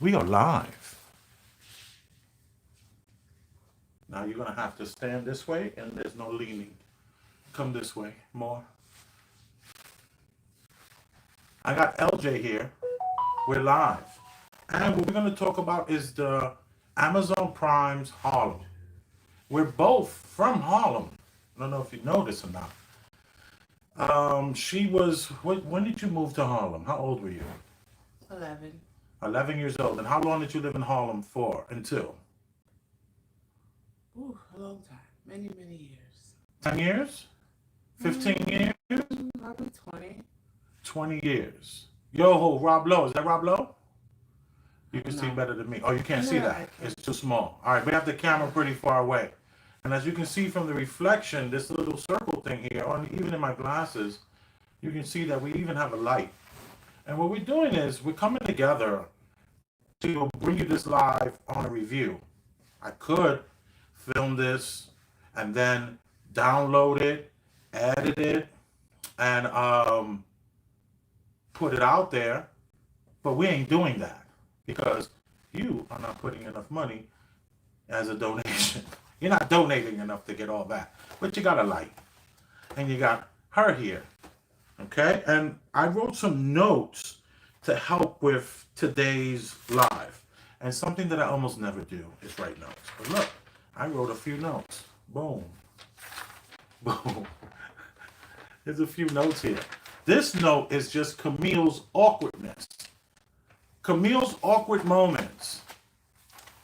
We are live. Now you're going to have to stand this way and there's no leaning. Come this way more. I got LJ here. We're live. And what we're going to talk about is the Amazon Prime's Harlem. We're both from Harlem. I don't know if you know this or not. When did you move to Harlem? How old were you? 11. 11 years old. And how long did you live in Harlem for? Until? Ooh, a long time. Many, many years. 10 years? 15 years? Probably 20. 20 years. Yo, Rob Lowe. Is that Rob Lowe? You can see No. better than me. Oh, you can't see Yeah, I that. can. It's too small. All right, we have the camera pretty far away. And as you can see from the reflection, this little circle thing here, or even in my glasses, you can see that we even have a light. And what we're doing is we're coming together to bring you this live on a review. I could film this and then download it, edit it, and put it out there, but we ain't doing that because you are not putting enough money as a donation. You're not donating enough to get all that, but you got a light and you got her here. Okay, and I wrote some notes to help with today's live. And something that I almost never do is write notes. But look, I wrote a few notes. Boom. Boom. There's a few notes here. This note is just Camille's awkwardness. Camille's awkward moments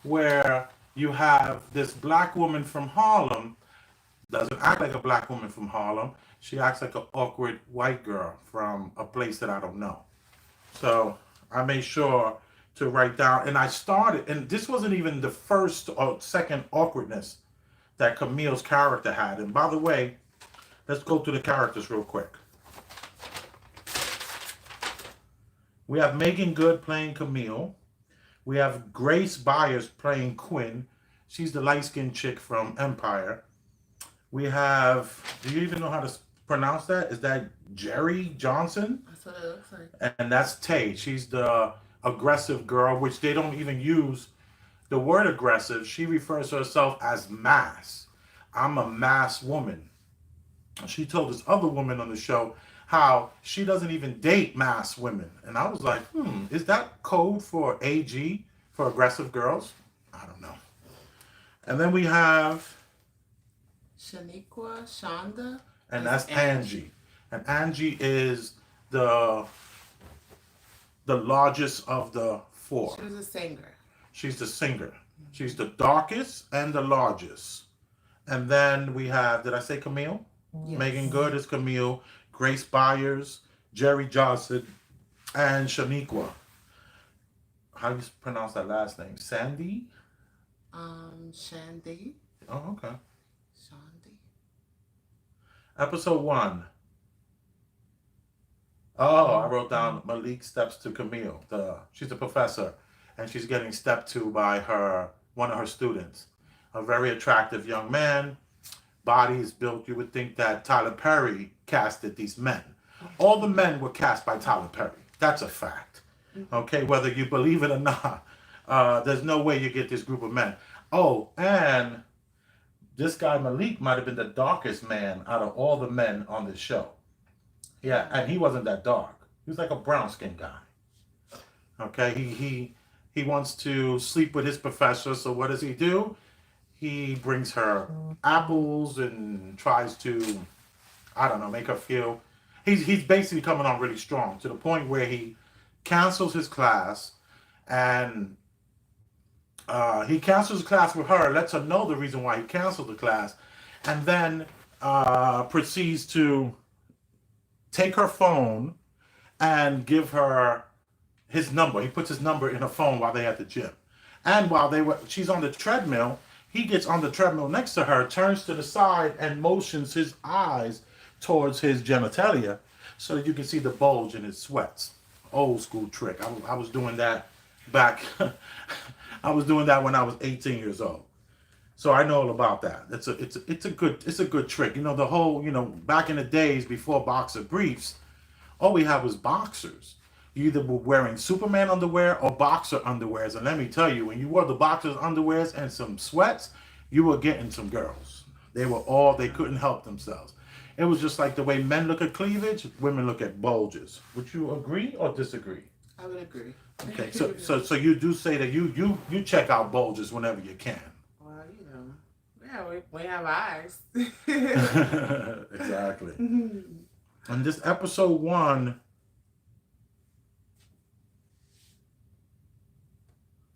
where you have this black woman from Harlem, doesn't act like a black woman from Harlem. She acts like an awkward white girl from a place that I don't know. So I made sure to write down, and I started, and this wasn't even the first or second awkwardness that Camille's character had. And by the way, let's go through the characters real quick. We have Megan Good playing Camille. We have Grace Byers playing Quinn. She's the light-skinned chick from Empire. We have, do you even know how to pronounce that? Is that Jerry Johnson? That's what it looks like. And that's Tay. She's the aggressive girl, which they don't even use the word aggressive. She refers to herself as mass. I'm a mass woman. She told this other woman on the show how she doesn't even date mass women. And I was like, is that code for AG, for aggressive girls? I don't know. And then we have, Shaniqua, Shonda. and that's Angie. And Angie is the largest of the four. She was a singer. She's the singer. She's the darkest and the largest. And then we have, did I say Camille? Yes. Megan Good is Camille, Grace Byers, Jerry Johnson, and Shaniqua. How do you pronounce that last name? Sandy? Shandy. Oh, okay. Shandy. Episode 1. Oh, I wrote down Malik steps to Camille. She's a professor, and she's getting stepped to by one of her students. A very attractive young man. Body is built. You would think that Tyler Perry casted these men. All the men were cast by Tyler Perry. That's a fact. Okay, whether you believe it or not, there's no way you get this group of men. Oh, and this guy Malik might have been the darkest man out of all the men on this show. Yeah, and he wasn't that dark. He was like a brown skinned guy. Okay, he wants to sleep with his professor, so what does he do? He brings her apples and tries to, I don't know, make her feel. He's basically coming on really strong to the point where he cancels his class, and he cancels class with her, lets her know the reason why he canceled the class, and then proceeds to take her phone and give her his number. He puts his number in her phone while they're at the gym. And while she's on the treadmill, he gets on the treadmill next to her, turns to the side, and motions his eyes towards his genitalia so that you can see the bulge in his sweats. Old school trick. I was doing that back. I was doing that when I was 18 years old. So I know all about that. It's a good trick. You know, the whole, back in the days before boxer briefs, all we had was boxers. You either were wearing Superman underwear or boxer underwears. And let me tell you, when you wore the boxer underwears and some sweats, you were getting some girls. They couldn't help themselves. It was just like the way men look at cleavage, women look at bulges. Would you agree or disagree? I would agree. Okay, so you do say that you check out bulges whenever you can. Well, yeah, we have eyes. Exactly. And this episode 1,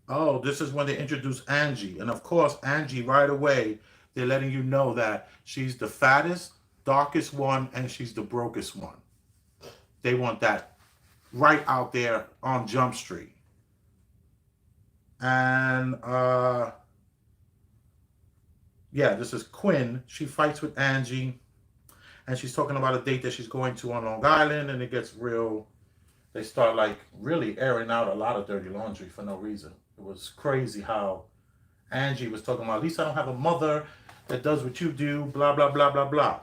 oh, this is when they introduce Angie. And of course, Angie, right away, they're letting you know that she's the fattest, darkest one, and she's the brokest one. They want that right out there on Jump Street. And yeah, this is Quinn. She fights with Angie, and she's talking about a date that she's going to on Long Island, and it gets real. They start like really airing out a lot of dirty laundry for no reason. It was crazy how Angie was talking about, at least I don't have a mother that does what you do, blah, blah, blah, blah, blah.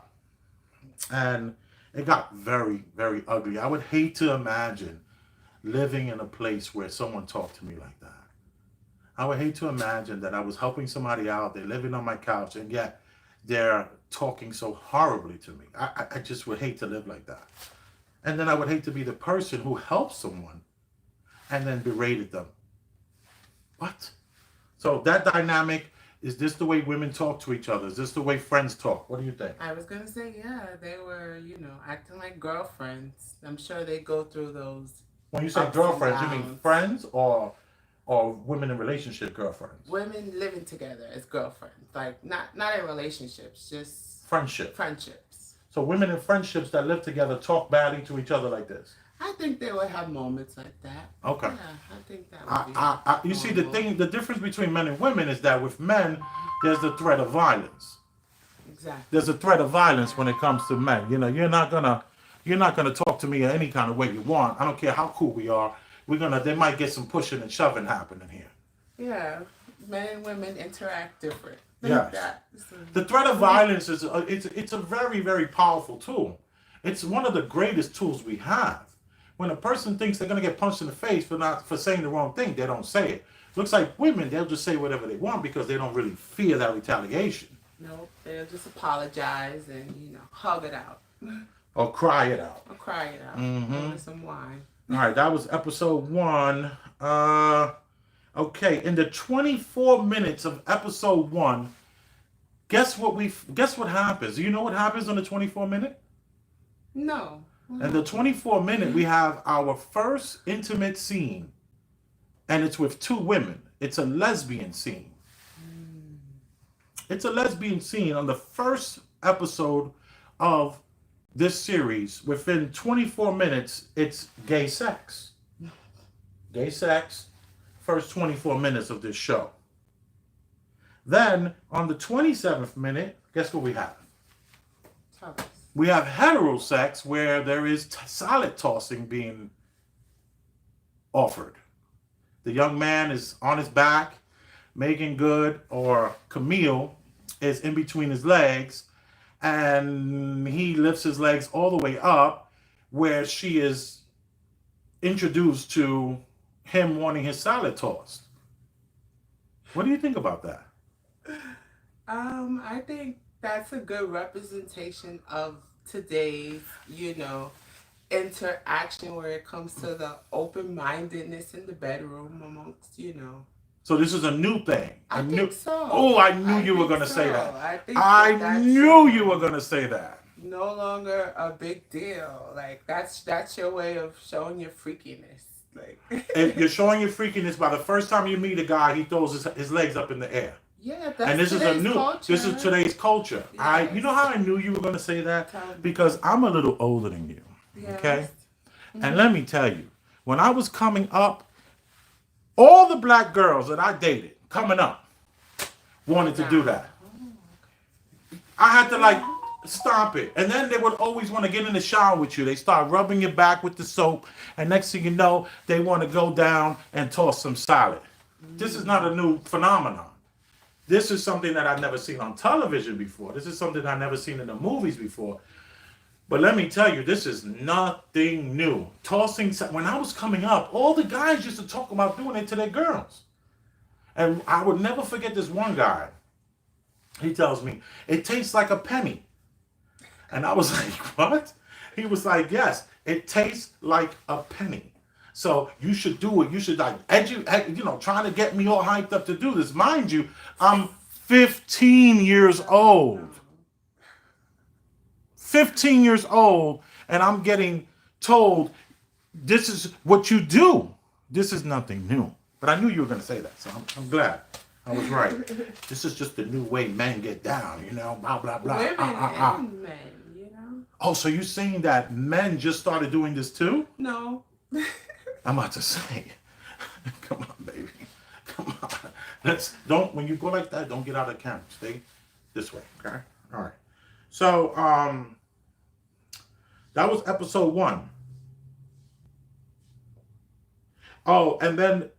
And it got very, very ugly. I would hate to imagine living in a place where someone talked to me like that. I would hate to imagine that I was helping somebody out, they're living on my couch, and yet they're talking so horribly to me. I just would hate to live like that. And then I would hate to be the person who helped someone and then berated them. What? So that dynamic, is this the way women talk to each other? Is this the way friends talk? What do you think? I was gonna say, yeah, they were, acting like girlfriends. I'm sure they go through those When you say ups and girlfriends, you mean downs. friends or women in relationship girlfriends? Women living together as girlfriends, like not in relationships, just Friendship. friendships. So women in friendships that live together talk badly to each other like this. I think they would have moments like that. Okay. Yeah, I think that would be You see, normal. the difference between men and women is that with men, there's the threat of violence. Exactly. There's a threat of violence when it comes to men. You know, you're not gonna talk to me any kind of way you want. I don't care how cool we are. They might get some pushing and shoving happening here. Yeah, men and women interact different. Yes. The threat of violence is it's a very, very powerful tool. It's one of the greatest tools we have. When a person thinks they're gonna get punched in the face for saying the wrong thing, they don't say it. Looks like women, they'll just say whatever they want because they don't really fear that retaliation. Nope, they'll just apologize and hug it out Or cry it out. or cry it out. Mm-hmm. With some wine. All right, that was episode 1. Okay, in the 24 minutes of episode 1, guess what happens? Do you know what happens on the 24 minute? No. In the 24 minute, we have our first intimate scene, and it's with 2 women. It's a lesbian scene. It's a lesbian scene on the first episode of this series. Within 24 minutes, it's gay sex. Gay sex, first 24 minutes of this show. Then, on the 27th minute, guess what we have? Tell us. We have hetero sex where there is salad tossing being offered. The young man is on his back. Megan Good or Camille is in between his legs, and he lifts his legs all the way up where she is introduced to him wanting his salad tossed. What do you think about that? I think that's a good representation of today's, interaction where it comes to the open-mindedness in the bedroom amongst. So this is a new thing. I think so. Oh, I knew you were think going to say so. that. I think I that's knew you were going to say that. no longer a big deal. Like that's your way of showing your freakiness. Like And you're showing your freakiness by the first time you meet a guy, he throws his legs up in the air. yeah, that's And this is culture. this is today's culture. Yes. You know how I knew you were going to say that? Tell me. Because I'm a little older than you. Yes. Okay? And let me tell you, when I was coming up, all the black girls that I dated coming up wanted to do that. I had to like stop it. And then they would always want to get in the shower with you. They start rubbing your back with the soap. And next thing you know, they want to go down and toss some salad. This is not a new phenomenon. This is something that I've never seen on television before. This is something I've never seen in the movies before. But let me tell you, this is nothing new. When I was coming up, all the guys used to talk about doing it to their girls. And I would never forget this one guy. He tells me, it tastes like a penny. And I was like, what? He was like, yes, it tastes like a penny. So you should do it. You should like trying to get me all hyped up to do this. Mind you, I'm 15 years old. 15 years old, and I'm getting told this is what you do. This is nothing new. But I knew you were going to say that, so I'm glad. I was right. This is just the new way men get down, blah, blah, blah. Women and men, Oh, so you're saying that men just started doing this too? No. I'm about to say, come on, baby. Come on. When you go like that, don't get out of the camera. Stay this way, okay? All right. So, that was episode 1. Oh, and then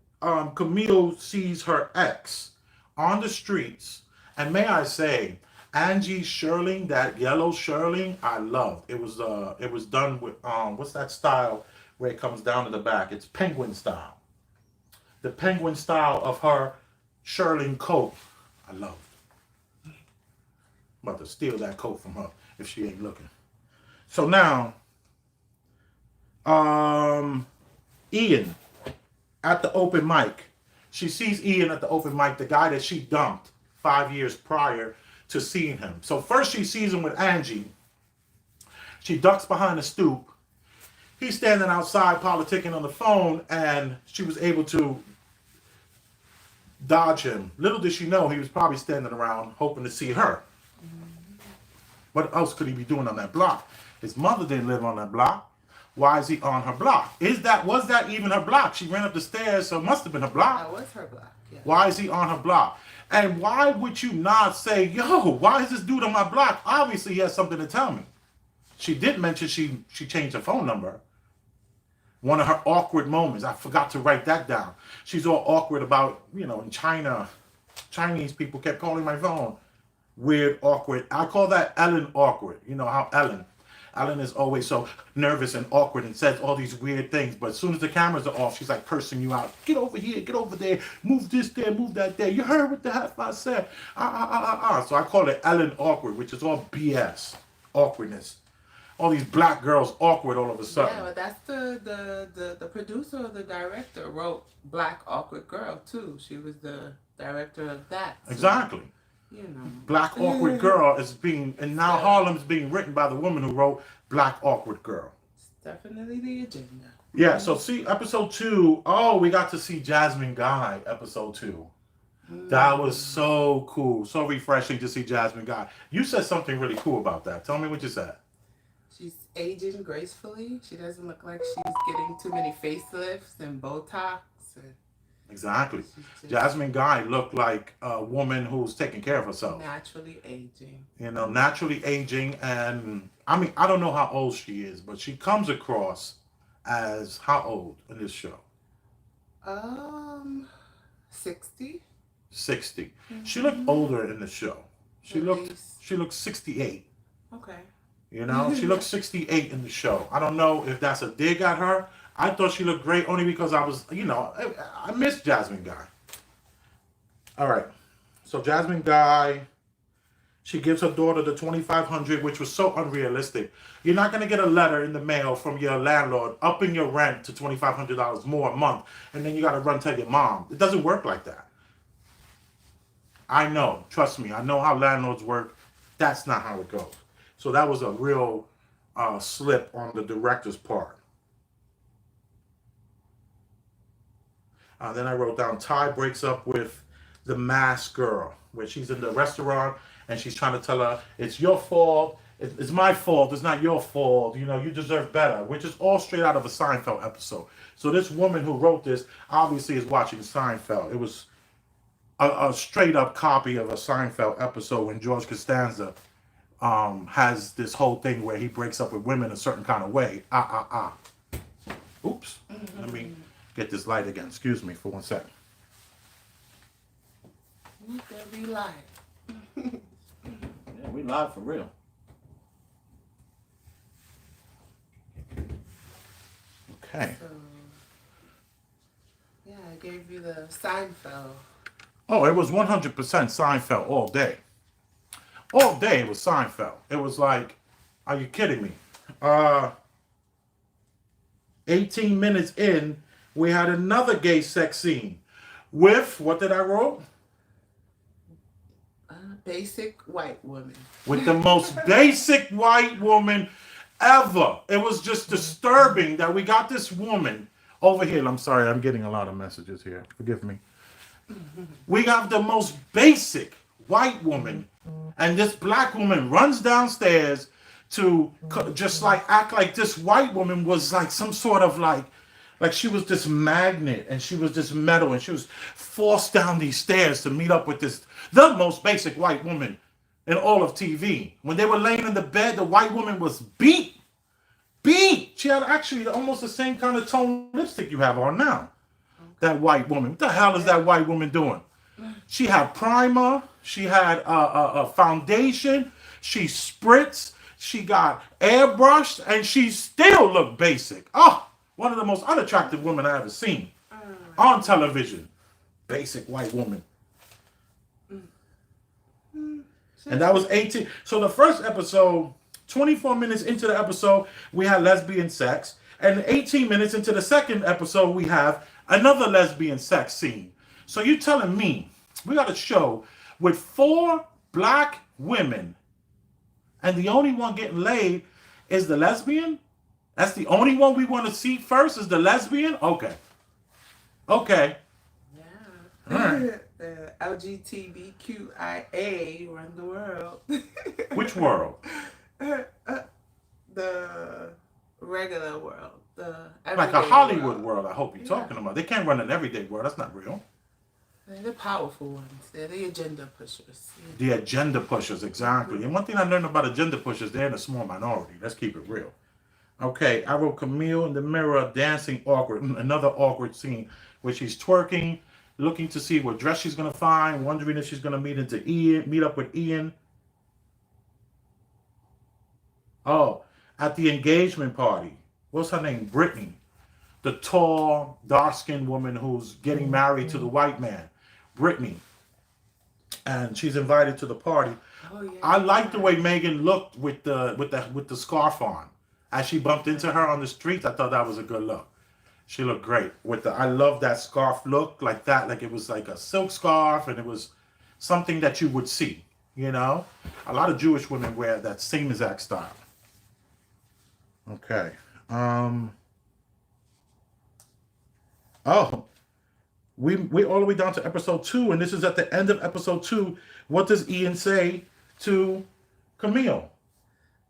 Camille sees her ex on the streets. And may I say, Angie shirling, that yellow shirling, I loved. It was done with what's that style where it comes down to the back? It's penguin style. The penguin style of her shirling coat, I loved. I'm about to steal that coat from her if she ain't looking. So now, Ian at the open mic. She sees Ian at the open mic, the guy that she dumped 5 years prior to seeing him. So first she sees him with Angie. She ducks behind the stoop. He's standing outside politicking on the phone, and she was able to dodge him. Little did she know he was probably standing around hoping to see her. What else could he be doing on that block? His mother didn't live on that block. Why is he on her block? Was that even her block? She ran up the stairs, so it must have been her block. That was her block, yeah. Why is he on her block? And why would you not say, yo, why is this dude on my block? Obviously, he has something to tell me. She did mention she changed her phone number. One of her awkward moments. I forgot to write that down. She's all awkward about, in China, Chinese people kept calling my phone. Weird, awkward. I call that Ellen awkward. You know how Ellen is always so nervous and awkward and says all these weird things. But as soon as the cameras are off, she's like cursing you out. Get over here, get over there, move this there, move that there. You heard what the heck I said. So I call it Ellen awkward, which is all BS. Awkwardness. All these black girls awkward all of a sudden. Yeah, but that's the producer or the director wrote Black Awkward Girl too. She was the director of that. So, exactly. Black Awkward Girl is and now Harlem's being written by the woman who wrote Black Awkward Girl. It's definitely the agenda. Yeah, so see episode 2. Oh, we got to see Jasmine Guy, episode 2. That was so cool. So refreshing to see Jasmine Guy. You said something really cool about that. Tell me what you said. She's aging gracefully. She doesn't look like she's getting too many facelifts and Botox. Exactly. Jasmine Guy looked like a woman who's taking care of herself. Naturally aging. Naturally aging. And I don't know how old she is, but she comes across as how old in this show? 60. 60. She looked older in the show. She looked 68. Okay. She looked 68 in the show. I don't know if that's a dig at her. I thought she looked great only because I was, I miss Jasmine Guy. All right. So Jasmine Guy, she gives her daughter the $2,500, which was so unrealistic. You're not going to get a letter in the mail from your landlord upping your rent to $2,500 more a month, and then you got to run tell your mom. It doesn't work like that. I know. Trust me. I know how landlords work. That's not how it goes. So that was a real slip on the director's part. Then I wrote down, Ty breaks up with the masked girl, where she's in the restaurant and she's trying to tell her, it's your fault, it's my fault, it's not your fault, you deserve better, which is all straight out of a Seinfeld episode. So this woman who wrote this obviously is watching Seinfeld. It was a straight up copy of a Seinfeld episode when George Costanza has this whole thing where he breaks up with women a certain kind of way. Oops. Let me get this light again. Excuse me for 1 second. We could be live. Yeah, we live for real. Okay. So, yeah, I gave you the Seinfeld. Oh, it was 100% Seinfeld all day. All day it was Seinfeld. It was like, are you kidding me? Uh, 18 minutes in, we had another gay sex scene with, what did I wrote? Basic white woman. With the most basic white woman ever. It was just disturbing that we got this woman over here. I'm sorry, I'm getting a lot of messages here. Forgive me. We have the most basic white woman, and this black woman runs downstairs to just like act like this white woman was like some sort of like she was this magnet and she was this metal and she was forced down these stairs to meet up with this the most basic white woman in all of TV. When they were laying in the bed, the white woman was beat. She had actually almost the same kind of tone lipstick you have on now. That white woman. What the hell is that white woman doing? She had primer. She had a foundation. She spritzed. She got airbrushed, and she still looked basic. Oh, one of the most unattractive women I ever seen on television. Basic white woman. And that was 18. So the first episode, 24 minutes into the episode, we had lesbian sex. And 18 minutes into the second episode, we have another lesbian sex scene. So you telling me we got a show with 4 black women and the only one getting laid is the lesbian? That's the only one we want to see first is the lesbian? Okay. Okay. Yeah. All right. LGBTQIA run the world. Which world? The regular world. The Like a everyday Hollywood world. world, I hope you're talking about. They can't run an everyday world. That's not real. They're the powerful ones. They're the agenda pushers. The agenda pushers, exactly. And one thing I learned about agenda pushers, they're in a small minority. Let's keep it real. Okay, I wrote Camille in the mirror dancing awkward. Another awkward scene where she's twerking, looking to see what dress she's gonna find, wondering if she's gonna meet up with Ian. Oh, at the engagement party. What's her name? Brittany. The tall, dark-skinned woman who's getting married to the white man. Brittany. And she's invited to the party. Oh, yeah. I like the way Megan looked with the scarf on. As she bumped into her on the streets, I thought that was a good look. She looked great with I love that scarf look like that, like it was like a silk scarf and it was something that you would see, you know? A lot of Jewish women wear that same exact style. Okay. Oh, we all the way down to episode 2, and this is at the end of episode 2. What does Ian say to Camille?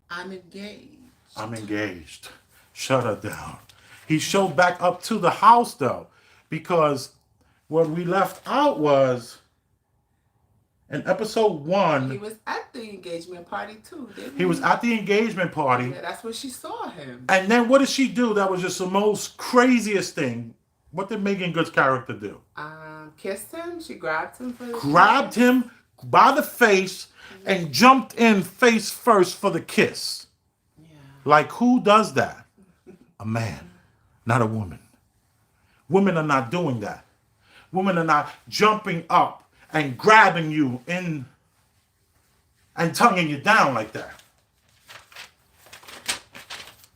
I'm engaged. I'm engaged. Shut her down. He showed back up to the house though, because what we left out was in episode 1. He was at the engagement party too, didn't he? He was at the engagement party. Yeah, that's where she saw him. And then what did she do? That was just the most craziest thing. What did Megan Good's character do? Kissed him. She grabbed him for the Grabbed him by the face and jumped in face first for the kiss. Yeah. Like, who does that? A man, not a woman. Women are not doing that. Women are not jumping up and grabbing you in and tonguing you down like that.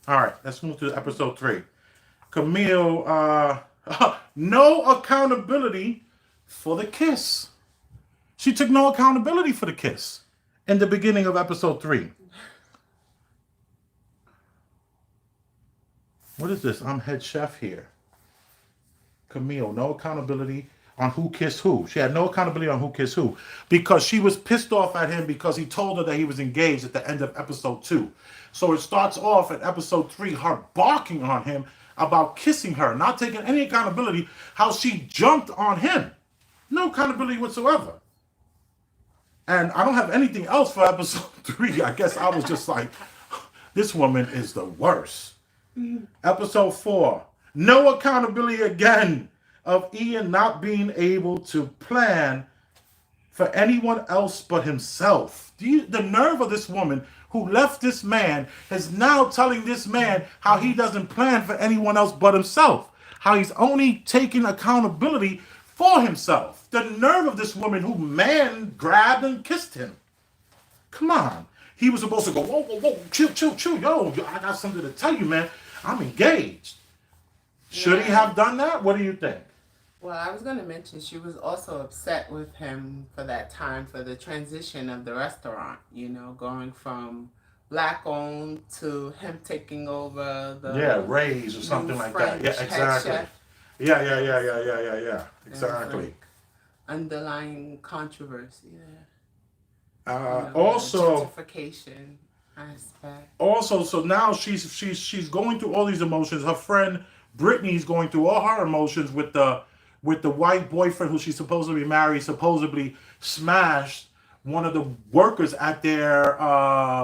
All right, let's move to episode 3. Camille, no accountability for the kiss. She took no accountability for the kiss in the beginning of episode 3. What is this? I'm head chef here. Camille, no accountability on who kissed who. She had no accountability on who kissed who because she was pissed off at him because he told her that he was engaged at the end of episode 2. So it starts off at episode 3, her barking on him about kissing her, not taking any accountability, how she jumped on him. No accountability whatsoever. And I don't have anything else for episode 3. I guess I was just like, this woman is the worst. Episode 4, no accountability again of Ian not being able to plan for anyone else but himself. The nerve of this woman who left this man is now telling this man how he doesn't plan for anyone else but himself. How he's only taking accountability for himself. The nerve of this woman who man grabbed and kissed him. Come on. He was supposed to go, whoa, whoa, whoa, chill, chill, chill. Yo, I got something to tell you, man. I'm engaged. Should he have done that? What do you think? Well, I was going to mention she was also upset with him for that time for the transition of the restaurant, going from black owned to him taking over the raise or something like French that. Yeah, exactly. head chef. Yeah. Exactly. Like underlying controversy there. Also, gentrification aspect. Also, so now she's going through all these emotions. Her friend Brittany's going through all her emotions with the white boyfriend who she's supposed to be married. Supposedly smashed one of the workers at their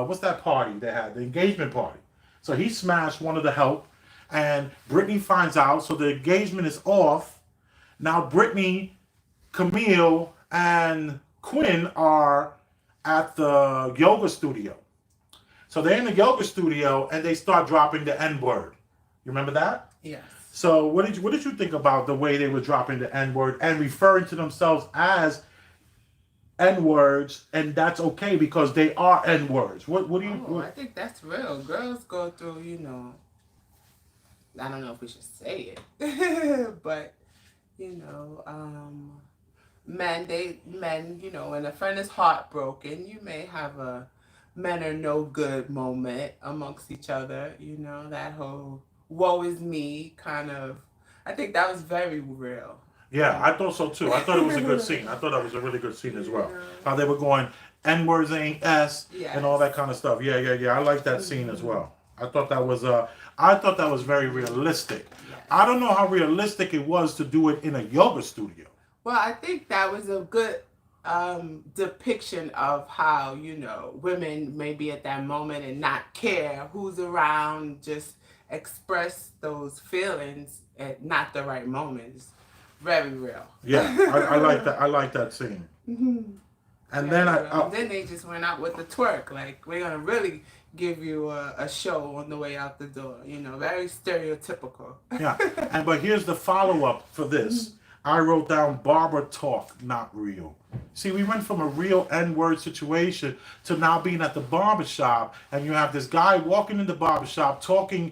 what's that party they had, the engagement party. So he smashed one of the help, and Brittany finds out. So the engagement is off. Now Brittany, Camille, and Quinn are at the yoga studio. So they're in the yoga studio and they start dropping the N word. You remember that? Yes. So what did you think about the way they were dropping the N word and referring to themselves as N words, and that's okay because they are N words? What do you? I think that's real. Girls go through, I don't know if we should say it, but men, when a friend is heartbroken, you may have a men are no good moment amongst each other, that whole woe is me kind of. I think that was very real. Yeah, I thought so too. I thought it was a good scene. I thought that was a really good scene as well. How they were going N words ain't S and all that kind of stuff. Yeah. I like that scene as well. I thought that was very realistic. Yes. I don't know how realistic it was to do it in a yoga studio. Well, I think that was a good depiction of how, women may be at that moment and not care who's around, just express those feelings at not the right moments. Very real. Yeah, I like that. I like that scene. And then then they just went out with the twerk. Like, we're gonna really give you a show on the way out the door. Very stereotypical. Yeah, but here's the follow up for this. I wrote down barber talk, not real. See, we went from a real N-word situation to now being at the barbershop, and you have this guy walking in the barbershop talking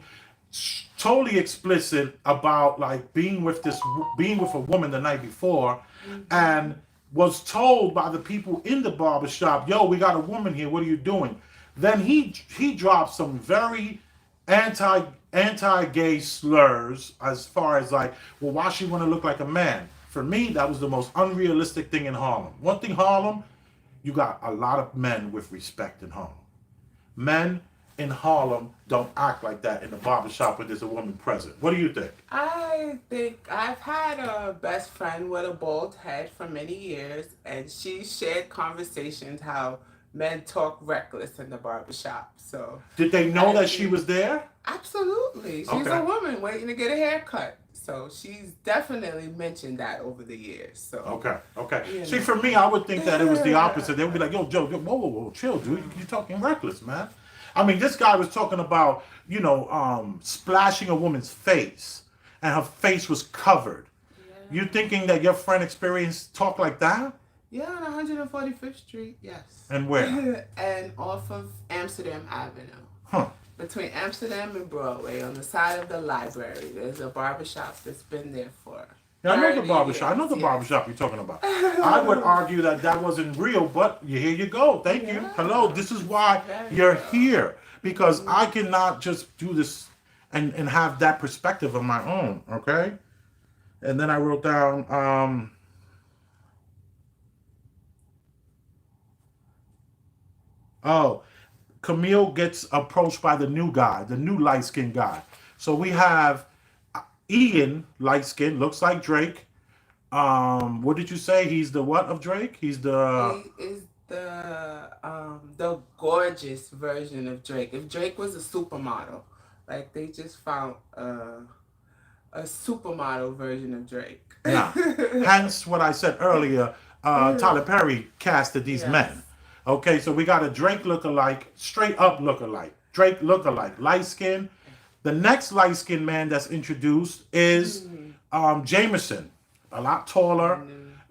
totally explicit about like being with a woman the night before, and was told by the people in the barbershop, yo, we got a woman here, what are you doing? Then he dropped some very anti-gay slurs as far as like, well, why she want to look like a man? For me, that was the most unrealistic thing in Harlem. One thing, Harlem, you got a lot of men with respect in Harlem. Men in Harlem don't act like that in the barbershop when there's a woman present. What do you think? I think I've had a best friend with a bald head for many years, and she shared conversations how men talk reckless in the barbershop. So did they know that she was there? Absolutely. She's Okay. a woman waiting to get a haircut. So she's definitely mentioned that over the years. So Okay. See, for me, I would think that it was the opposite. They would be like, yo, Joe, whoa, chill, dude. You're talking reckless, man. I mean, this guy was talking about, splashing a woman's face, and her face was covered. Yeah. You thinking that your friend experienced talk like that? Yeah, on 145th Street, yes. And where? And off of Amsterdam Avenue. Huh. Between Amsterdam and Broadway, on the side of the library, there's a barbershop that's been there for. Yeah, I know the barbershop. I know the barbershop you're talking about. I would argue that wasn't real, but here you go. Thank you. Hello. This is why you're here. Because I cannot just do this and have that perspective of my own, okay? And then I wrote down, Camille gets approached by the new guy, the new light-skinned guy. So we have Ian, light-skinned, looks like Drake. What did you say? He's the what of Drake? He is the gorgeous version of Drake. If Drake was a supermodel, like they just found a supermodel version of Drake. Yeah. Hence what I said earlier. Tyler Perry casted these men. Okay, so we got a Drake lookalike, straight up lookalike. Drake lookalike, light skin. The next light skinned man that's introduced is Jameson, a lot taller,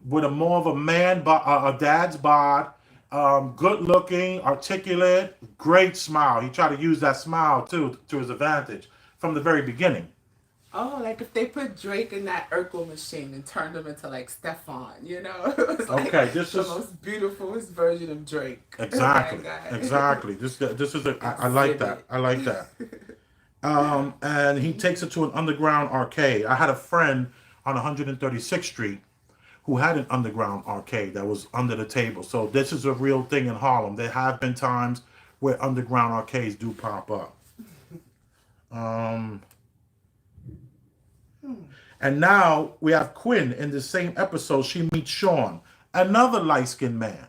with a more of a man, a dad's bod, good looking, articulate, great smile. He tried to use that smile too to his advantage from the very beginning. Oh, like if they put Drake in that Urkel machine and turned him into like Stefan, you know? It was like Okay, this the is most beautifulest version of Drake. exactly, That guy. exactly. This is I like that. I like that. And he takes it to an underground arcade. I had a friend on 136th Street who had an underground arcade that was under the table. So this is a real thing in Harlem. There have been times where underground arcades do pop up. Um, and now we have Quinn in the same episode. She meets Sean, another light-skinned man.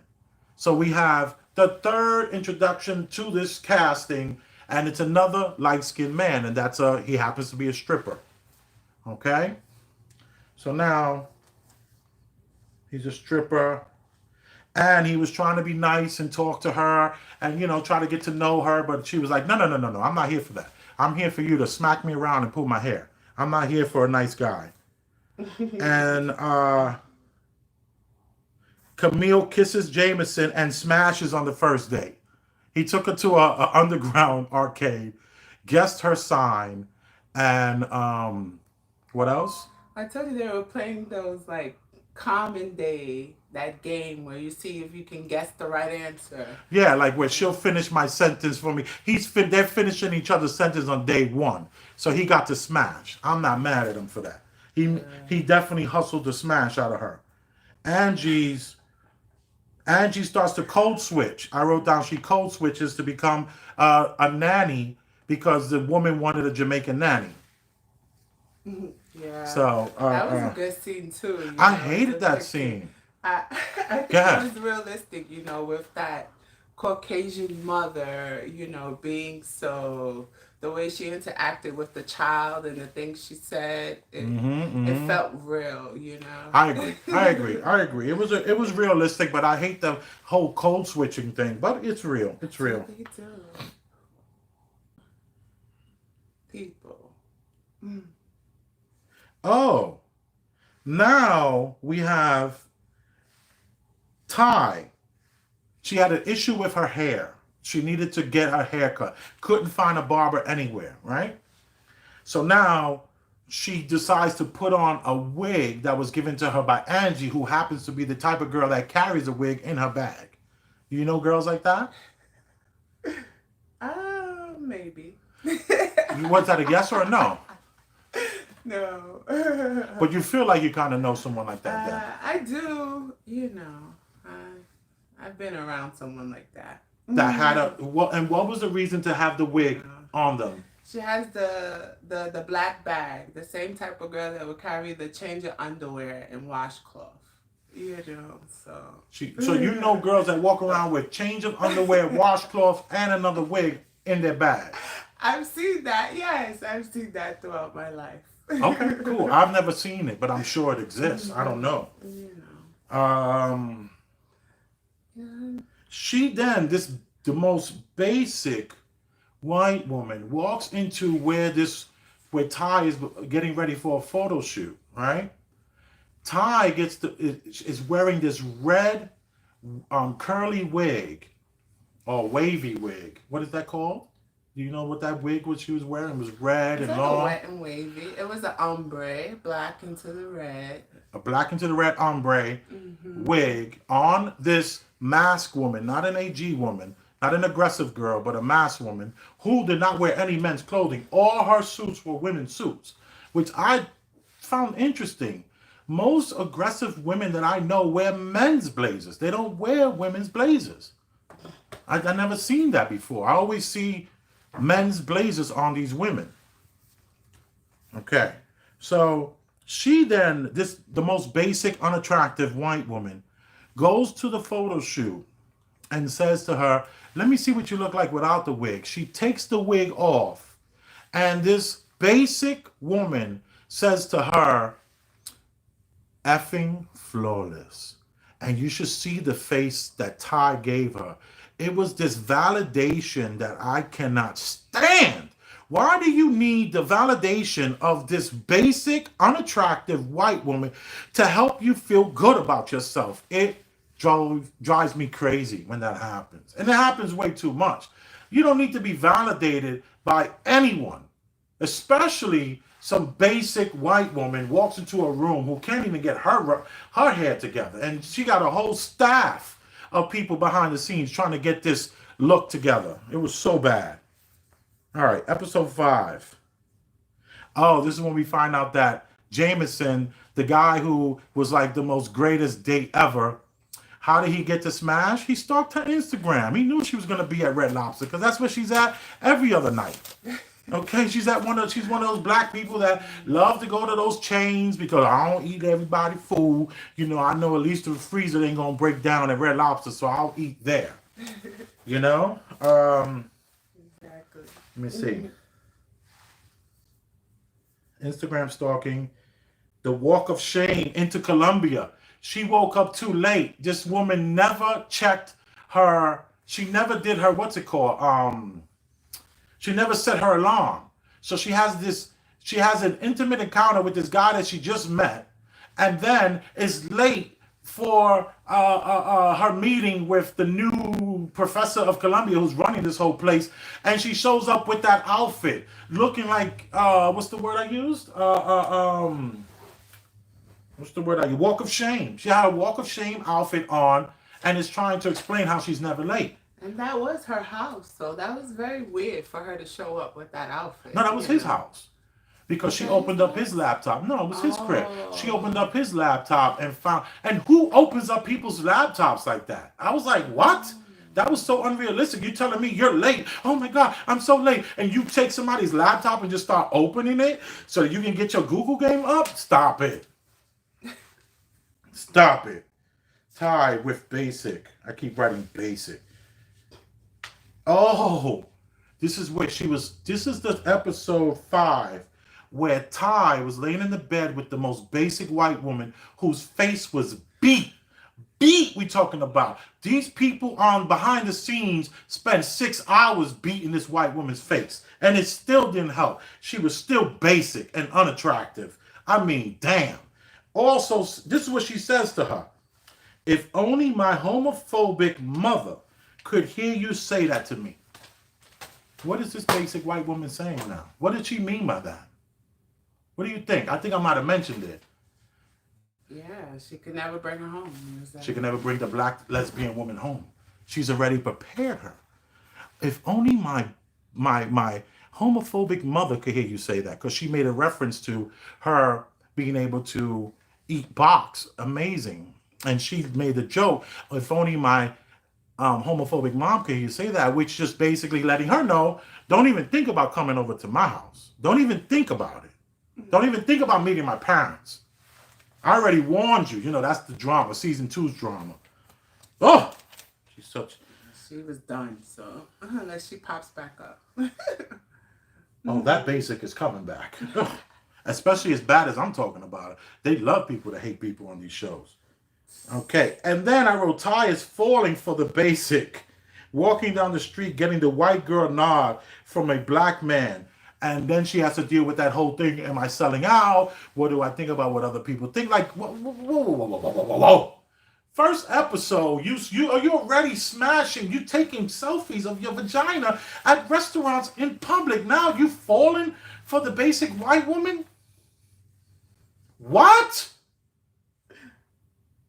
So we have the third introduction to this casting, and it's another light-skinned man, and he happens to be a stripper. Okay? So now he's a stripper, and he was trying to be nice and talk to her and, try to get to know her, but she was like, no, no, no, no, no, I'm not here for that. I'm here for you to smack me around and pull my hair. I'm not here for a nice guy. And Camille kisses Jameson and smashes on the first date. He took her to a underground arcade, guessed her sign, and what else? I told you they were playing those like Common Day, that game where you see if you can guess the right answer. Yeah, like where she'll finish my sentence for me. They're finishing each other's sentence on day one, so he got to smash. I'm not mad at him for that. He definitely hustled the smash out of her. Angie starts to code switch. I wrote down she code switches to become a nanny because the woman wanted a Jamaican nanny. Yeah. So that was a good scene too. I hated that scene. I think it was realistic, with that Caucasian mother, being so, the way she interacted with the child and the things she said, it felt real, I agree. It was realistic, but I hate the whole code switching thing. But it's real. It's real. They do. People. Oh, now we have Ty. She had an issue with her hair. She needed to get her hair cut. Couldn't find a barber anywhere, right? So now she decides to put on a wig that was given to her by Angie, who happens to be the type of girl that carries a wig in her bag. You know girls like that? Maybe. Was that a yes or a no? No. But you feel like you kind of know someone like that, then? I do, I've been around someone like that. That had and what was the reason to have the wig on them? She has the black bag, the same type of girl that would carry the change of underwear and washcloth. So you know girls that walk around with change of underwear, washcloth, and another wig in their bag. I've seen that. Yes, I've seen that throughout my life. Okay, cool. I've never seen it, but I'm sure it exists. I don't know. She then, the most basic white woman walks into where Ty is getting ready for a photo shoot, right? Ty is wearing this red curly wig or wavy wig. What is that called? Do you know what that wig was she was wearing? It was red and long. Wet and wavy. It was an ombre, black into the red. A black into the red ombre wig on this masked woman, not an AG woman, not an aggressive girl, but a masked woman who did not wear any men's clothing. All her suits were women's suits, which I found interesting. Most aggressive women that I know wear men's blazers. They don't wear women's blazers. I never seen that before. I always see men's blazers on these women. Okay. So she then, the most basic, unattractive white woman, goes to the photo shoot and says to her, let me see what you look like without the wig. She takes the wig off, and this basic woman says to her, effing flawless. And you should see the face that Ty gave her. It was this validation that I cannot stand. Why do you need the validation of this basic, unattractive white woman to help you feel good about yourself? It drives me crazy when that happens. And it happens way too much. You don't need to be validated by anyone, especially some basic white woman walks into a room who can't even get her hair together. And she got a whole staff of people behind the scenes trying to get this look together. It was so bad. All right, episode 5. Oh, this is when we find out that Jameson, the guy who was like the most greatest date ever, how did he get to smash? He stalked her Instagram. He knew she was going to be at Red Lobster because that's where she's at every other night. Okay, she's one of those black people that love to go to those chains because I don't eat everybody food. You know, I know at least the freezer ain't gonna break down at Red Lobster, so I'll eat there. You know? Exactly. Let me see. Instagram stalking. The walk of shame into Colombia. She woke up too late. This woman never checked her. She never did her, what's it called? She never set her alarm. So she has an intimate encounter with this guy that she just met, and then is late for her meeting with the new professor of Columbia who's running this whole place. And she shows up with that outfit, looking like, what's the word I used? What's the word I used? Walk of shame. She had a walk of shame outfit on and is trying to explain how she's never late. And that was her house, so that was very weird for her to show up with that outfit. No, that was his house. Because she opened up his laptop. No, it was his crib. She opened up his laptop and found... And who opens up people's laptops like that? I was like, what? That was so unrealistic. You're telling me you're late. Oh my God, I'm so late. And you take somebody's laptop and just start opening it so that you can get your Google game up? Stop it. Stop it. Ty with basic. I keep writing basic. Oh, this is where she was. This is the episode 5 where Ty was laying in the bed with the most basic white woman whose face was beat. Beat, we talking about. These people on behind the scenes spent 6 hours beating this white woman's face, and it still didn't help. She was still basic and unattractive. I mean, damn. Also, this is what she says to her. If only my homophobic mother could hear you say that to me. What is this basic white woman saying now? What did she mean by that? What do you think? I think I might have mentioned it. Yeah, she could never bring her home. She could never bring the black lesbian woman home. She's already prepared her. If only my homophobic mother could hear you say that, because she made a reference to her being able to eat box. Amazing. And she made the joke, if only my homophobic mom could hear you say that, which just basically letting her know, don't even think about coming over to my house. Don't even think about it. Don't even think about meeting my parents. I already warned you. You know, that's the drama, season 2's drama. Oh, she's such... She was done, so unless she pops back up. Oh, that basic is coming back. Especially as bad as I'm talking about it. They love people that hate people on these shows. Okay, and then I wrote, Ty is falling for the basic. Walking down the street, getting the white girl nod from a black man. And then she has to deal with that whole thing. Am I selling out? What do I think about what other people think? Like, whoa. First episode, you're already smashing. You taking selfies of your vagina at restaurants in public. Now you falling for the basic white woman? What?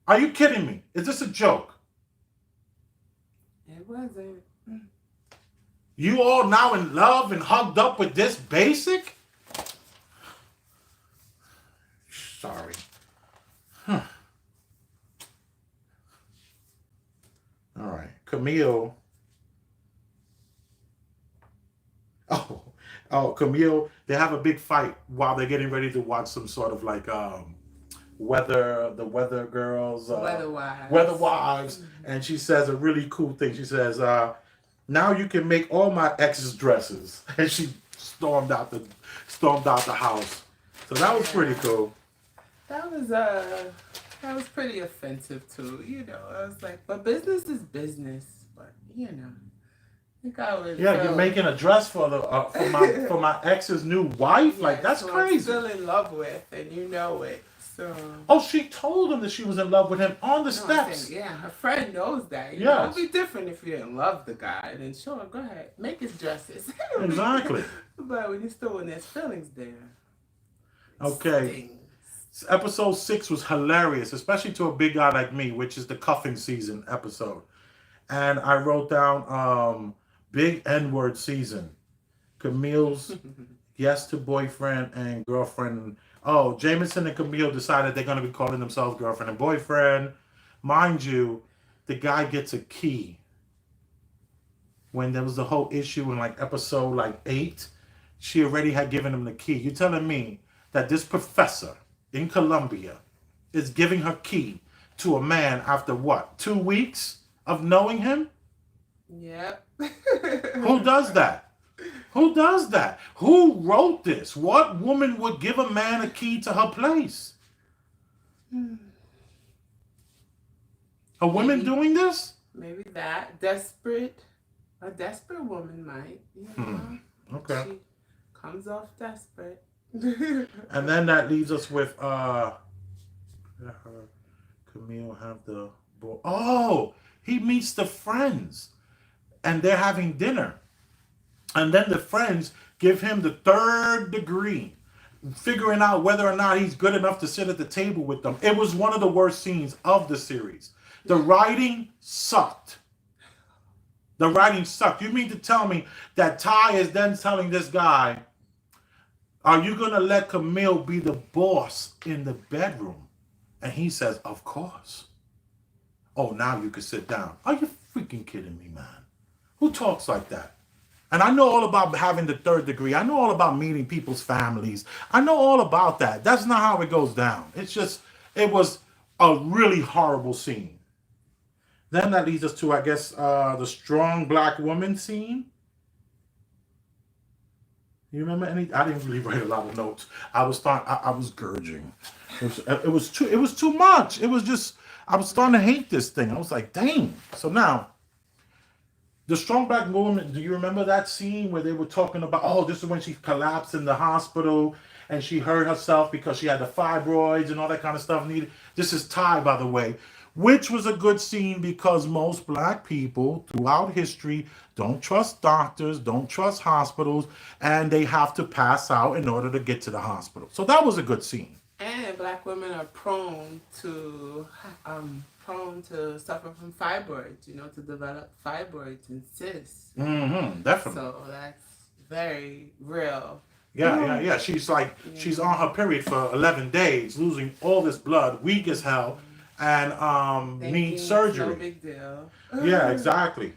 Are you kidding me? Is this a joke? It wasn't. You all now in love and hugged up with this basic? Sorry. Huh. All right. Camille. Camille, they have a big fight while they're getting ready to watch some sort of like the weather girls, weather wives, and she says a really cool thing. She says, now you can make all my ex's dresses. And she stormed out the house. So that was pretty cool. That was That was pretty offensive too. I was like, but business is business. But I think I would Yeah, you're feel. making a dress for the for my ex's new wife. Like Yes, that's who I'm crazy. still in love with, and you know it. So. Oh, she told him that she was in love with him on the No, I'm saying, steps. yeah, her friend knows that. It would Yes, be different if you didn't love the guy. Then sure, go ahead, make his dresses. exactly. But when there's feelings there, it Okay. stings. Episode 6 was hilarious, especially to a big guy like me, which is the cuffing season episode. And I wrote down big N word season. Camille's yes to boyfriend and girlfriend. Oh, Jameson and Camille decided they're going to be calling themselves girlfriend and boyfriend. Mind you, the guy gets a key. When there was the whole issue in like episode like 8, she already had given him the key. You telling me that this professor in Columbia is giving her key to a man after what, 2 weeks of knowing him? Yep. Who does that? Who does that? Who wrote this? What woman would give a man a key to her place? A woman maybe, doing this? maybe that a desperate woman might. Okay. She comes off desperate. And then that leaves us with let her Camille have the boy. Oh, he meets the friends and they're having dinner. And then the friends give him the third degree, figuring out whether or not he's good enough to sit at the table with them. It was one of the worst scenes of the series. The writing sucked. The writing sucked. You mean to tell me that Ty is then telling this guy, are you going to let Camille be the boss in the bedroom? And he says, of course. Oh, now you can sit down. Are you freaking kidding me, man? Who talks like that? And I know all about having the third degree. I know all about meeting people's families. I know all about that. That's not how it goes down. It was a really horrible scene. Then that leads us to, I guess, the strong black woman scene. You remember any? I didn't really write a lot of notes. I was gurging. It was too much. It was just I was starting to hate this thing. I was like, dang. So now the strong black woman, do you remember that scene where they were talking about, oh, this is when she collapsed in the hospital and she hurt herself because she had the fibroids and all that kind of stuff needed. This is Ty, by the way, which was a good scene because most black people throughout history don't trust doctors, don't trust hospitals, and they have to pass out in order to get to the hospital. So that was a good scene. And black women are prone to suffer from fibroids, to develop fibroids and cysts. Definitely. So that's very real. Yeah. She's on her period for 11 days, losing all this blood, weak as hell, and needs surgery. No big deal. Yeah, exactly.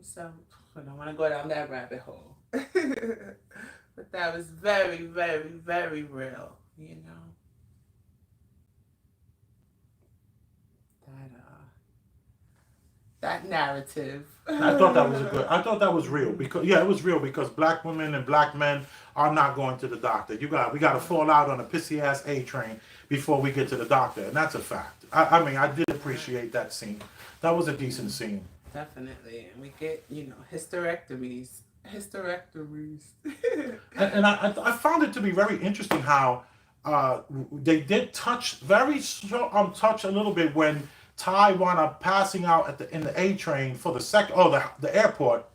So I don't want to go down that rabbit hole. But that was very, very, very real. That narrative. I thought that was I thought that was real because it was real because black women and black men are not going to the doctor. We got to fall out on a pissy ass A train before we get to the doctor, and that's a fact. I mean, I did appreciate that scene. That was a decent scene. Definitely, and we get hysterectomies. And I found it to be very interesting how they did touch a little bit when Ty wound up passing out in the A train for the airport,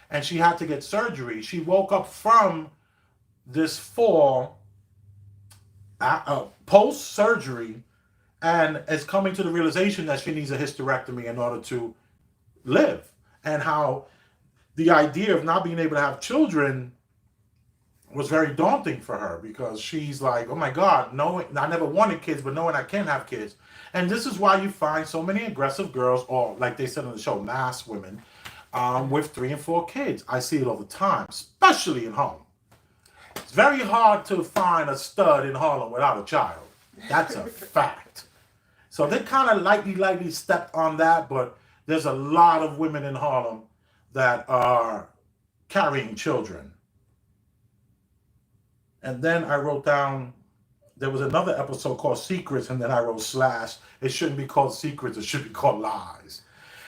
and she had to get surgery. She woke up from this fall post surgery, and is coming to the realization that she needs a hysterectomy in order to live, and how the idea of not being able to have children was very daunting for her because she's like, oh my God, I never wanted kids, but knowing I can have kids. And this is why you find so many aggressive girls, or like they said on the show, mass women, with 3 and 4 kids. I see it all the time, especially in Harlem. It's very hard to find a stud in Harlem without a child. That's a fact. So they kind of lightly stepped on that, but there's a lot of women in Harlem that are carrying children. And then I wrote down there was another episode called Secrets, and then I wrote slash. It shouldn't be called Secrets. It should be called Lies.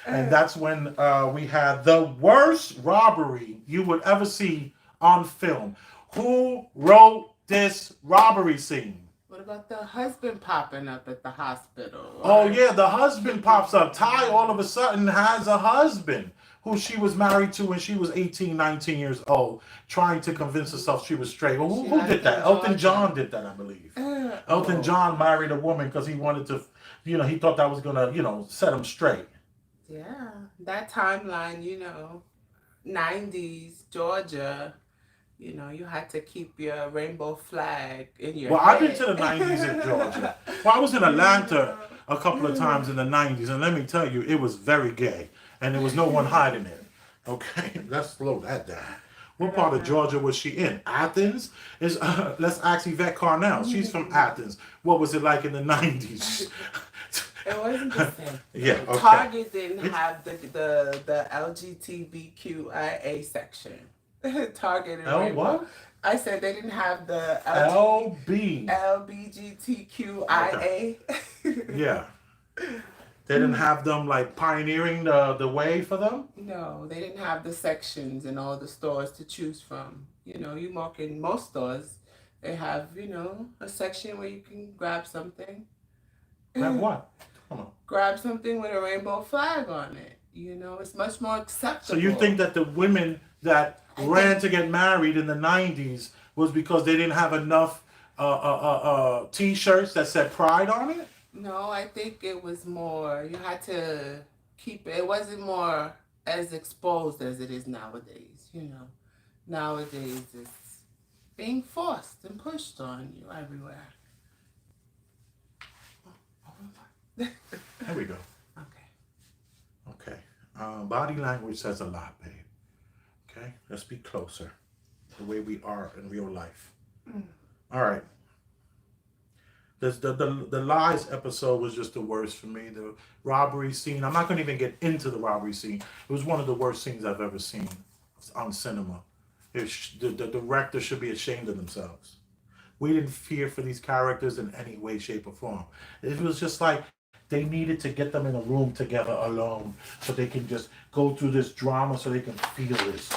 And that's when we had the worst robbery you would ever see on film. Who wrote this robbery scene? What about the husband popping up at the hospital? Oh yeah, the husband pops up. Ty all of a sudden has a husband who she was married to when she was 18, 19 years old, trying to convince herself she was straight. Well, who did that? Elton John did that, I believe. Elton John married a woman because he wanted to, he thought that was going to, set him straight. Yeah, that timeline, 90s, Georgia, you had to keep your rainbow flag in your Well, head. I've been to the 90s in Georgia. Well, I was in Atlanta a couple of times in the 90s, and let me tell you, it was very gay, and there was no one hiding it. Okay, let's slow that down. What part of Georgia was she in? Athens? Let's ask Yvette Carnell. She's from Athens. What was it like in the 90s? It wasn't the same. Yeah, okay. Target didn't have the LGBTQIA section. Target and what? I said they didn't have the LBGTQIA. Yeah. They didn't have them like pioneering the way for them? No, they didn't have the sections in all the stores to choose from. You walk in most stores, they have, a section where you can grab something. Grab what? Come on. Grab something with a rainbow flag on it. It's much more acceptable. So you think that the women that ran to get married in the 90s was because they didn't have enough T-shirts that said pride on it? No, I think it was more, you had to keep it. It wasn't more as exposed as it is nowadays, Nowadays it's being forced and pushed on you everywhere. There we go. Okay. Body language says a lot, babe. Okay? Let's be closer. The way we are in real life. All right. The lies episode was just the worst for me. The robbery scene. I'm not going to even get into the robbery scene. It was one of the worst scenes I've ever seen on cinema. The director should be ashamed of themselves. We didn't fear for these characters in any way, shape, or form. It was just like they needed to get them in a room together alone so they can just go through this drama so they can feel this.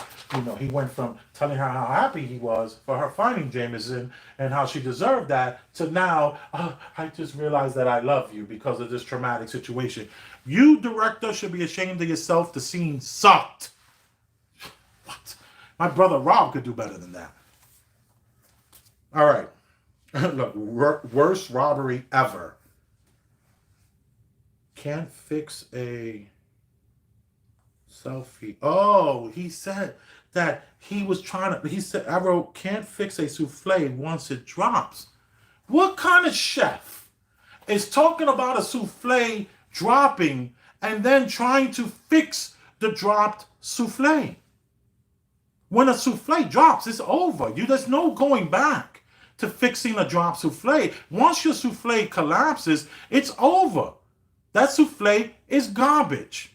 He went from telling her how happy he was for her finding Jameson and how she deserved that to now, I just realized that I love you because of this traumatic situation. You, director, should be ashamed of yourself. The scene sucked. What? My brother Rob could do better than that. All right. Look, worst robbery ever. Can't fix a selfie. Oh, he said that he was trying to, he said, I wrote, can't fix a souffle once it drops. What kind of chef is talking about a souffle dropping and then trying to fix the dropped souffle? When a souffle drops, it's over. There's no going back to fixing a dropped souffle. Once your souffle collapses, it's over. That souffle is garbage.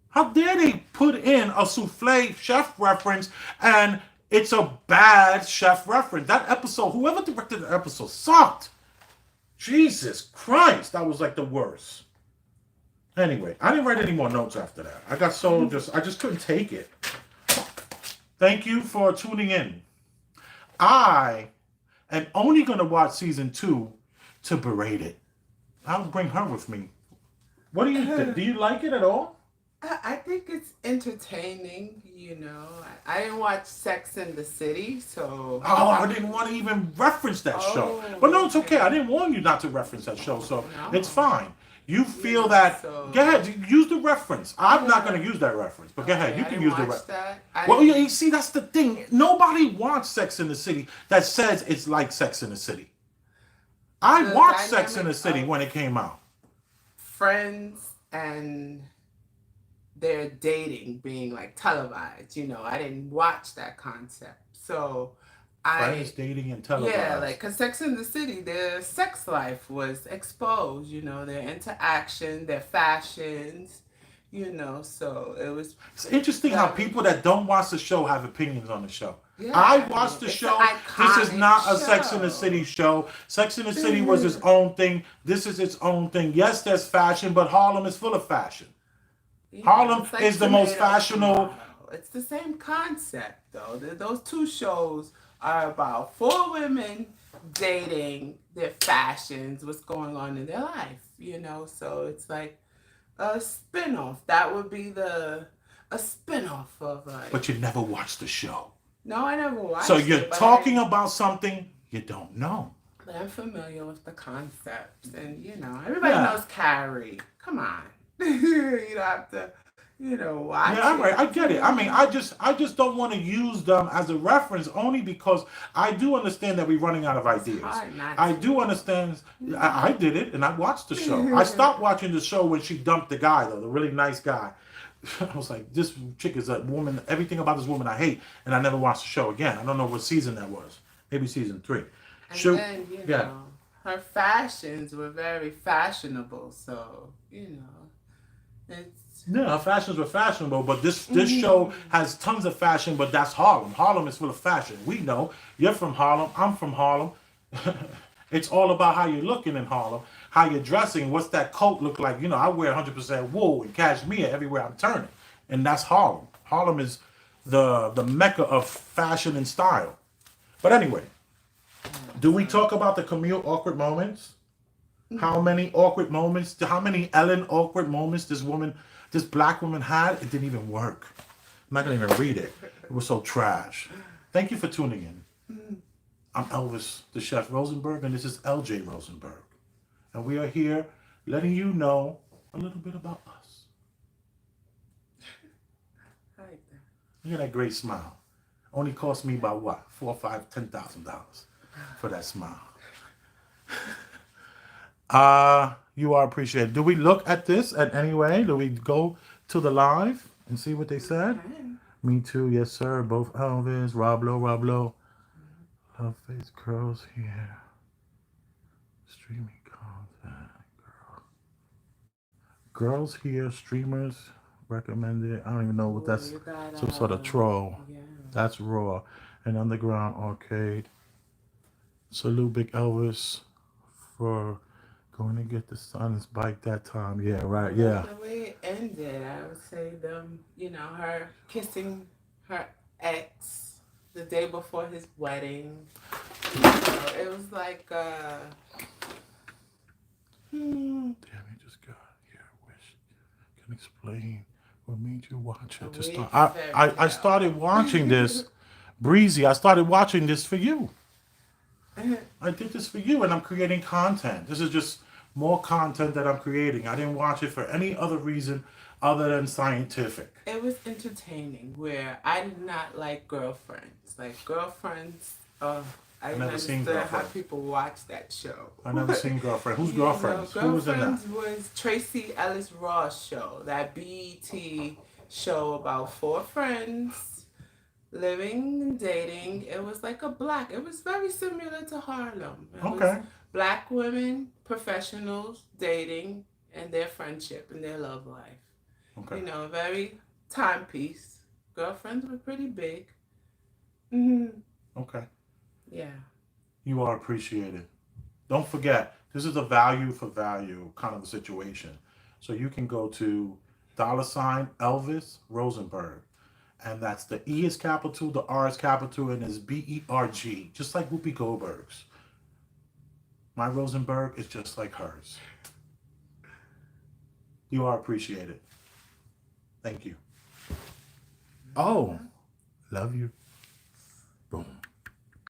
How dare they put in a souffle chef reference and it's a bad chef reference? That episode, whoever directed the episode sucked. Jesus Christ, that was like the worst. Anyway, I didn't write any more notes after that. I just couldn't take it. Thank you for tuning in. I am only going to watch season 2 to berate it. I'll bring her with me. What do you think? Do you like it at all? I think it's entertaining, I didn't watch Sex and the City, so... Oh, I didn't want to even reference that show. But no, it's okay. I didn't want you not to reference that show, so it's fine. You feel that... Go ahead, use the reference. I'm not going to use that reference, but go ahead. You can use the reference. Well, you see, that's the thing. Nobody watched Sex in the City that says it's like Sex in the City. I watched Sex in the City when it came out. Friends and their dating being like televised, I didn't watch that concept. So Friends dating and televised. Yeah, like, because Sex in the City, their sex life was exposed, their interaction, their fashions, so it was... It's interesting how people that don't watch the show have opinions on the show. Yeah, I watched the it's show. an This is iconic not a Sex in the show. City show. Sex in the City was its own thing. This is its own thing. Yes, there's fashion, but Harlem is full of fashion. Yeah, Harlem it's like is the most tomato fashionable. tomato. It's the same concept though. Those two shows are about four women dating, their fashions, what's going on in their life, you know. So it's like a spin-off. That would be the a spin-off of like. But you never watched the show. No, I never So watched you're it, talking about something you don't know. but I'm familiar with the concepts, and you know, everybody Yeah. knows Carrie. Come on, you don't have to, watch Yeah, I'm right. it. I get it. I mean, I just don't want to use them as a reference only because I do understand that we're running out of It's ideas. hard not I to. do understand. I did it, and I watched the show. I stopped watching the show when she dumped the guy, though, the really nice guy. I was like, this chick is a woman. Everything about this woman I hate, and I never watched the show again. I don't know what season that was. Maybe season 3. And Shoot. then, Yeah. her fashions were very fashionable. So, it's. Yeah, her fashions were fashionable, but this show has tons of fashion, but that's Harlem. Harlem is full of fashion. We know. You're from Harlem. I'm from Harlem. It's all about how you're looking in Harlem, how you're dressing, what's that coat look like. I wear 100% wool and cashmere everywhere I'm turning, and that's Harlem. Harlem is the mecca of fashion and style. But anyway, do we talk about the Camille awkward moments? How many awkward moments? How many Ellen awkward moments this black woman had? It didn't even work. I'm not gonna even read it. It was so trash. Thank you for tuning in. I'm Elvis, the Chef Rosenberg, and this is L.J. Rosenberg. And we are here letting you know a little bit about us. I like that. Look at that great smile. Only cost me about what? $4, $5, $10,000 for that smile. You are appreciated. Do we look at this in any way? Do we go to the live and see what they said? Okay. Me too, yes sir. Both Elvis, Rob Low. Love face girls here. Streaming content, girls here, streamers recommended. I don't even know what Ooh, that's. you got Some sort of troll. yeah. That's raw. And underground arcade. Salute Big Elvis for going to get the son's bike that time. Yeah, right. Yeah. The way it ended, I would say her kissing her ex the day before his wedding. It was like, Damn, he just got here. Wish can explain what made you watch it. To start. I started watching this, Breezy. I started watching this for you. I did this for you, and I'm creating content. This is just more content that I'm creating. I didn't watch it for any other reason other than scientific. It was entertaining. Where I did not like Girlfriends. Like Girlfriends. I didn't never seen understand how Girlfriends. people watch that show. I never seen Girlfriend. Who's Girlfriends? Who was in that? Girlfriends was Tracy Ellis Ross show. That BET show about four friends living and dating. It was like it was very similar to Harlem. It was Okay. black women, professionals, dating, and their friendship and their love life. Okay. Very timepiece. Girlfriends were pretty big. Hmm. Okay. Yeah. You are appreciated. Don't forget, this is a value for value kind of a situation. So you can go to $Elvis Rosenberg. And that's the E is capital, the R is capital, and it's BERG, just like Whoopi Goldberg's. My Rosenberg is just like hers. You are appreciated. Thank you. Oh, love you. Boom.